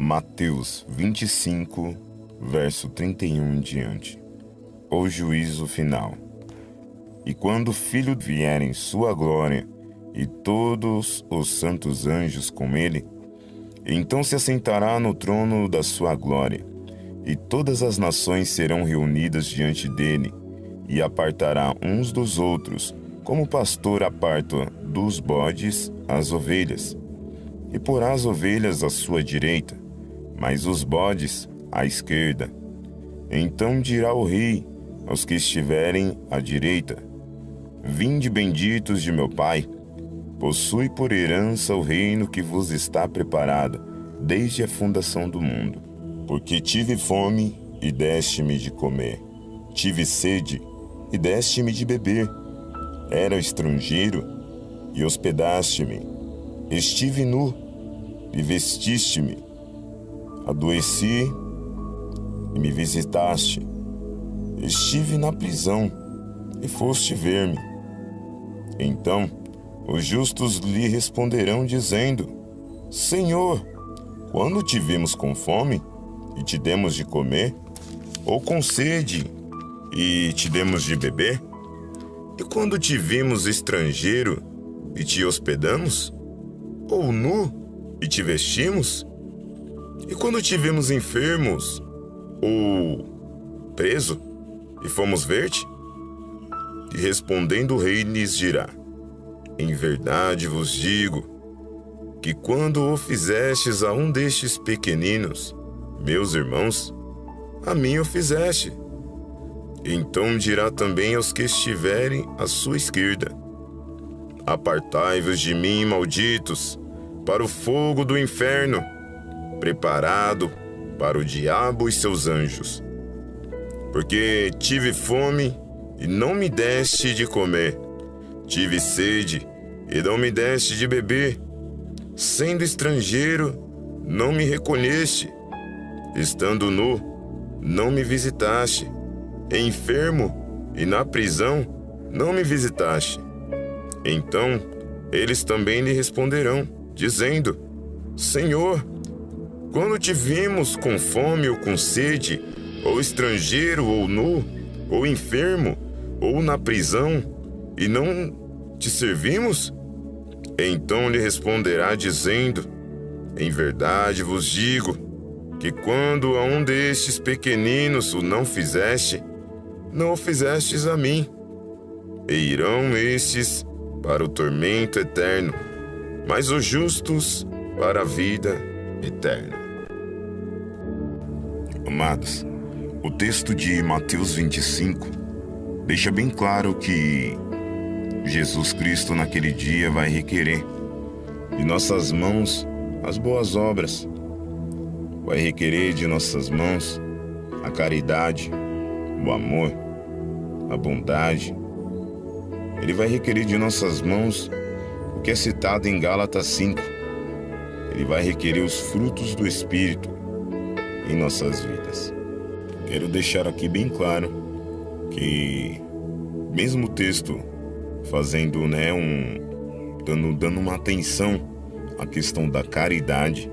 Mateus 25, verso 31 em diante. O juízo final. E quando o Filho vier em sua glória, e todos os santos anjos com ele, então se assentará no trono da sua glória, e todas as nações serão reunidas diante dele, e apartará uns dos outros, como o pastor aparta dos bodes as ovelhas. E porá as ovelhas à sua direita, mas os bodes à esquerda. Então dirá o rei aos que estiverem à direita: Vinde benditos de meu Pai, possui por herança o reino que vos está preparado desde a fundação do mundo. Porque tive fome e deste-me de comer, tive sede e deste-me de beber, era estrangeiro e hospedaste-me, estive nu e vestiste-me, adoeci e me visitaste, estive na prisão e foste ver-me. Então os justos lhe responderão dizendo: Senhor, quando te vimos com fome e te demos de comer, ou com sede e te demos de beber? E quando te vimos estrangeiro e te hospedamos? Ou nu e te vestimos? E quando te vimos enfermos ou preso e fomos ver-te? E respondendo o rei lhes dirá: Em verdade vos digo que quando o fizestes a um destes pequeninos, meus irmãos, a mim o fizeste. Então dirá também aos que estiverem à sua esquerda: Apartai-vos de mim, malditos, para o fogo do inferno, preparado para o diabo e seus anjos. Porque tive fome e não me deste de comer, tive sede e não me deste de beber, sendo estrangeiro, não me recolheste, estando nu, não me visitaste, enfermo e na prisão, não me visitaste. Então eles também lhe responderão, dizendo: Senhor, quando te vimos com fome ou com sede, ou estrangeiro ou nu, ou enfermo, ou na prisão, e não te servimos? Então lhe responderá dizendo: Em verdade vos digo que quando a um destes pequeninos o não fizeste, não o fizestes a mim. E irão estes para o tormento eterno, mas os justos para a vida eterna. Amados, o texto de Mateus 25 deixa bem claro que Jesus Cristo naquele dia vai requerer de nossas mãos as boas obras, vai requerer de nossas mãos a caridade, o amor, a bondade. Ele vai requerer de nossas mãos o que é citado em Gálatas 5. Ele vai requerer os frutos do Espírito em nossas vidas. Quero deixar aqui bem claro que, mesmo o texto fazendo, dando uma atenção à questão da caridade,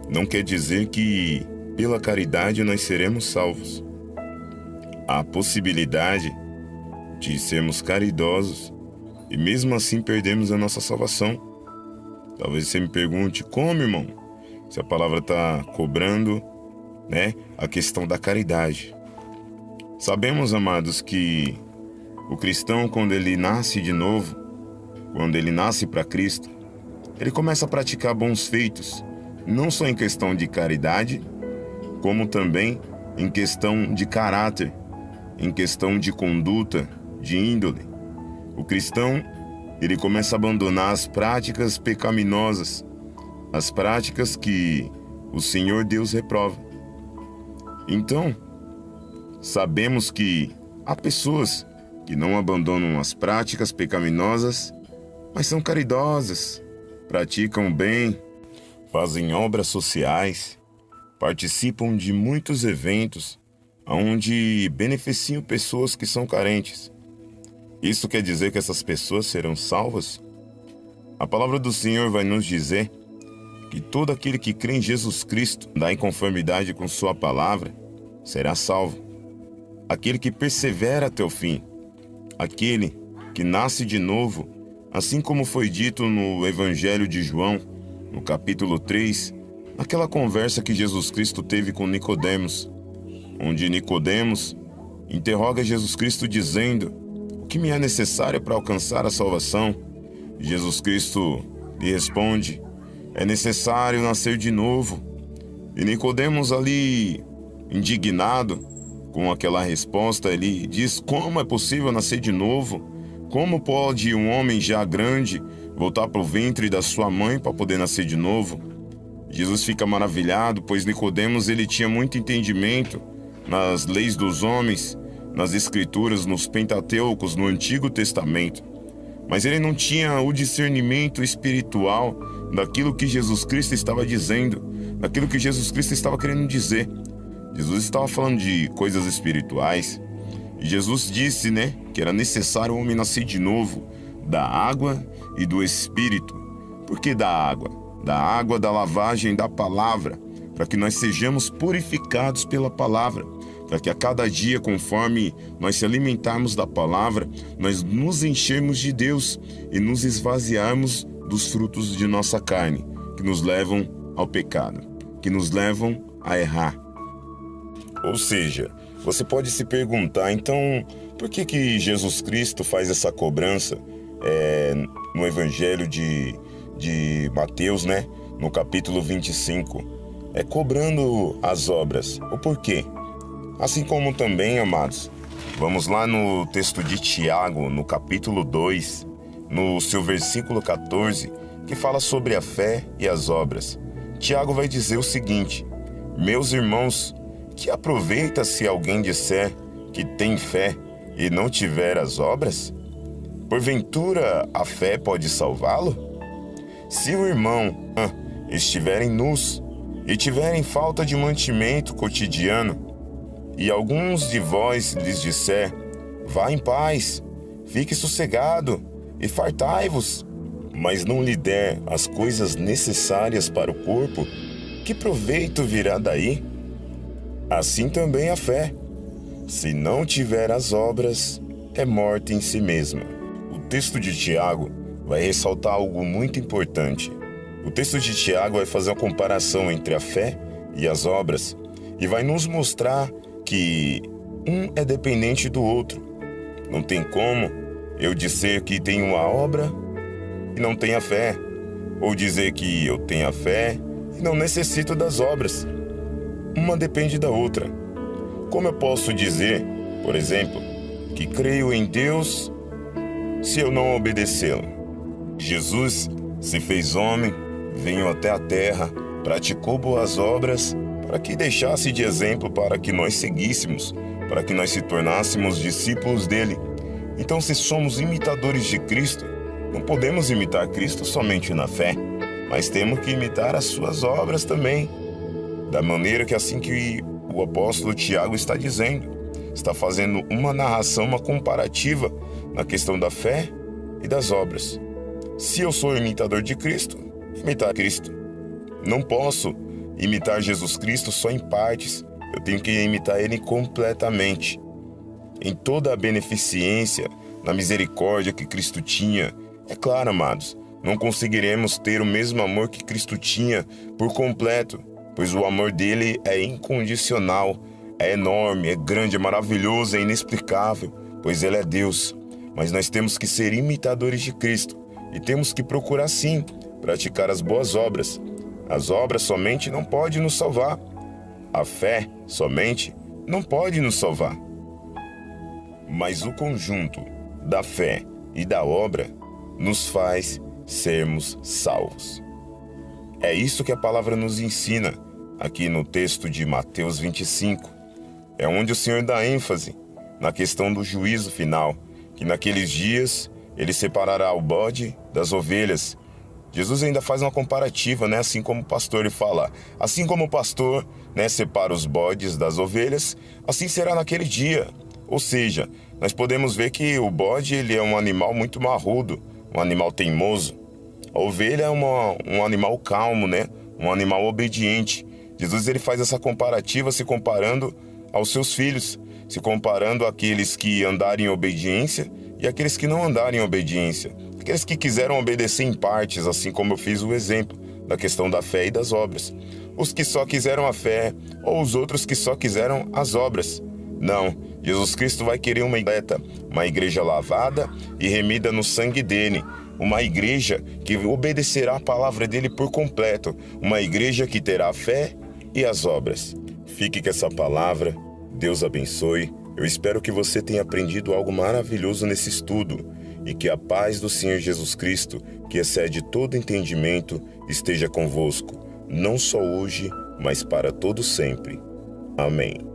não quer dizer que pela caridade nós seremos salvos. Há a possibilidade de sermos caridosos e mesmo assim perdemos a nossa salvação. Talvez você me pergunte: como, irmão? Se a palavra está cobrando, a questão da caridade. Sabemos, amados, que o cristão, quando ele nasce de novo, quando ele nasce para Cristo, ele começa a praticar bons feitos, não só em questão de caridade, como também em questão de caráter, em questão de conduta, de índole. O cristão, ele começa a abandonar as práticas pecaminosas, as práticas que o Senhor Deus reprova. Então, sabemos que há pessoas que não abandonam as práticas pecaminosas, mas são caridosas, praticam o bem, fazem obras sociais, participam de muitos eventos onde beneficiam pessoas que são carentes. Isso quer dizer que essas pessoas serão salvas? A palavra do Senhor vai nos dizer que todo aquele que crê em Jesus Cristo, dá em conformidade com sua palavra, será salvo. Aquele que persevera até o fim, aquele que nasce de novo, assim como foi dito no Evangelho de João, no capítulo 3, naquela conversa que Jesus Cristo teve com Nicodemos, onde Nicodemos interroga Jesus Cristo dizendo: o que me é necessário para alcançar a salvação? Jesus Cristo lhe responde: é necessário nascer de novo. E Nicodemos ali, indignado com aquela resposta, ele diz: como é possível nascer de novo? Como pode um homem já grande voltar para o ventre da sua mãe para poder nascer de novo? Jesus fica maravilhado, pois Nicodemos ele tinha muito entendimento nas leis dos homens, nas escrituras, nos Pentateucos, no Antigo Testamento. Mas ele não tinha o discernimento espiritual daquilo que Jesus Cristo estava dizendo, daquilo que Jesus Cristo estava querendo dizer. Jesus estava falando de coisas espirituais. E Jesus disse, que era necessário o homem nascer de novo, da água e do Espírito. Por que da água? Da água da lavagem da palavra, para que nós sejamos purificados pela palavra, para que a cada dia, conforme nós se alimentarmos da palavra, nós nos enchermos de Deus e nos esvaziarmos dos frutos de nossa carne, que nos levam ao pecado, que nos levam a errar. Ou seja, você pode se perguntar, então, por que Jesus Cristo faz essa cobrança no Evangelho de Mateus, no capítulo 25, cobrando as obras? O porquê? Assim como também, amados, vamos lá no texto de Tiago, no capítulo 2, no seu versículo 14, que fala sobre a fé e as obras. Tiago vai dizer o seguinte: meus irmãos, que aproveita se alguém disser que tem fé e não tiver as obras? Porventura a fé pode salvá-lo? Se o irmão estiverem nus e tiverem falta de mantimento cotidiano, e alguns de vós lhes disser: vá em paz, fique sossegado e fartai-vos, mas não lhe der as coisas necessárias para o corpo, que proveito virá daí? Assim também a fé, se não tiver as obras, é morta em si mesma. O texto de Tiago vai ressaltar algo muito importante. O texto de Tiago vai fazer uma comparação entre a fé e as obras e vai nos mostrar que um é dependente do outro. Não tem como eu dizer que tenho uma obra e não tenho a fé, ou dizer que eu tenho a fé e não necessito das obras. Uma depende da outra. Como eu posso dizer, por exemplo, que creio em Deus se eu não obedecê-lo? Jesus se fez homem, veio até a terra, praticou boas obras para que deixasse de exemplo para que nós seguíssemos, para que nós se tornássemos discípulos dele. Então, se somos imitadores de Cristo, não podemos imitar Cristo somente na fé, mas temos que imitar as suas obras também. Da maneira que assim que o apóstolo Tiago está dizendo, está fazendo uma narração, uma comparativa na questão da fé e das obras. Se eu sou imitador de Cristo, imitar Cristo. Não posso imitar Jesus Cristo só em partes, eu tenho que imitar Ele completamente. Em toda a beneficência, na misericórdia que Cristo tinha. É claro, amados, não conseguiremos ter o mesmo amor que Cristo tinha por completo, pois o amor dele é incondicional, é enorme, é grande, é maravilhoso, é inexplicável, pois ele é Deus. Mas nós temos que ser imitadores de Cristo e temos que procurar sim praticar as boas obras. As obras somente não podem nos salvar. A fé somente não pode nos salvar. Mas o conjunto da fé e da obra nos faz sermos salvos. É isso que a palavra nos ensina aqui no texto de Mateus 25. É onde o Senhor dá ênfase na questão do juízo final, que naqueles dias ele separará o bode das ovelhas. Jesus ainda faz uma comparativa, assim como o pastor ele fala. Assim como o pastor separa os bodes das ovelhas, assim será naquele dia. Ou seja, nós podemos ver que o bode ele é um animal muito marrudo, um animal teimoso. A ovelha é um animal calmo, um animal obediente. Jesus ele faz essa comparativa se comparando aos seus filhos, se comparando àqueles que andarem em obediência e àqueles que não andarem em obediência. Aqueles que quiseram obedecer em partes, assim como eu fiz o exemplo da questão da fé e das obras. Os que só quiseram a fé ou os outros que só quiseram as obras. Não, Jesus Cristo vai querer uma igreja lavada e remida no sangue dele. Uma igreja que obedecerá a palavra dele por completo. Uma igreja que terá a fé e as obras. Fique com essa palavra. Deus abençoe. Eu espero que você tenha aprendido algo maravilhoso nesse estudo e que a paz do Senhor Jesus Cristo, que excede todo entendimento, esteja convosco, não só hoje, mas para todo sempre. Amém.